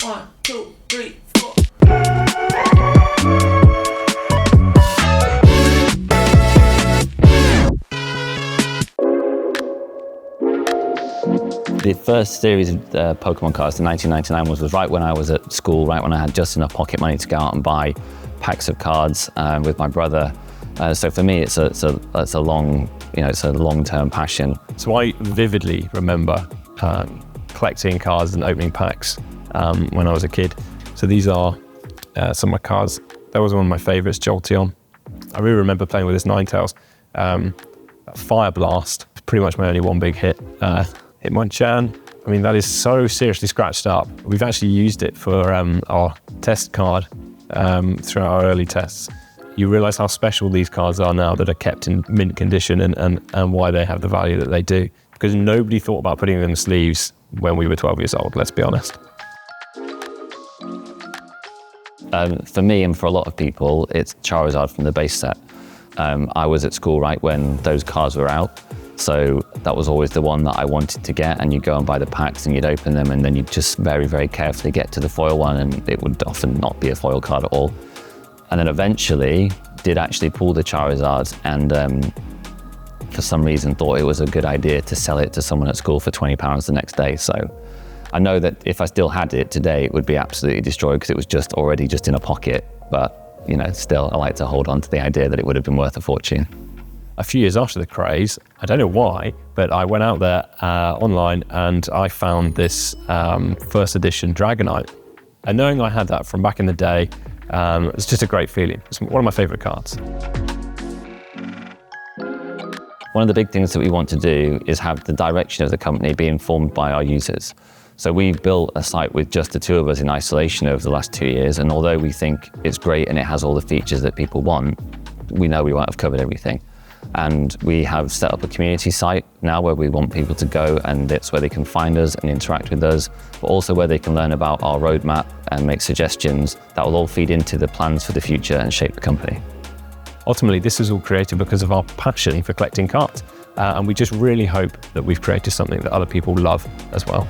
1, 2, 3, 4. The first series of Pokemon cards in 1999 was right when I was at school, right when I had just enough pocket money to go out and buy packs of cards with my brother. So for me, it's a long-term passion. So I vividly remember collecting cards and opening packs when I was a kid. So these are some of my cards. That was one of my favorites, Jolteon. I really remember playing with this Ninetales. Fire Blast, pretty much my only one big hit. Hitmonchan, I mean, that is so seriously scratched up. We've actually used it for our test card throughout our early tests. You realise how special these cards are now that are kept in mint condition and why they have the value that they do. Because nobody thought about putting them in sleeves when we were 12 years old, let's be honest. For me and for a lot of people, it's Charizard from the base set. I was at school right when those cards were out, so that was always the one that I wanted to get, and you'd go and buy the packs and you'd open them and then you'd just very, very carefully get to the foil one, and it would often not be a foil card at all. And then eventually did actually pull the Charizard and for some reason thought it was a good idea to sell it to someone at school for £20 the next day. So I know that if I still had it today, it would be absolutely destroyed because it was just already just in a pocket. But, you know, still I like to hold on to the idea that it would have been worth a fortune. A few years after the craze, I don't know why, but I went out there online and I found this first edition Dragonite. And knowing I had that from back in the day, it's just a great feeling. It's one of my favorite cards. One of the big things that we want to do is have the direction of the company be informed by our users. So we built a site with just the two of us in isolation over the last 2 years, and although we think it's great and it has all the features that people want, we know we won't have covered everything. And we have set up a community site now where we want people to go, and it's where they can find us and interact with us, but also where they can learn about our roadmap and make suggestions that will all feed into the plans for the future and shape the company. Ultimately, this is all created because of our passion for collecting cards. And we just really hope that we've created something that other people love as well.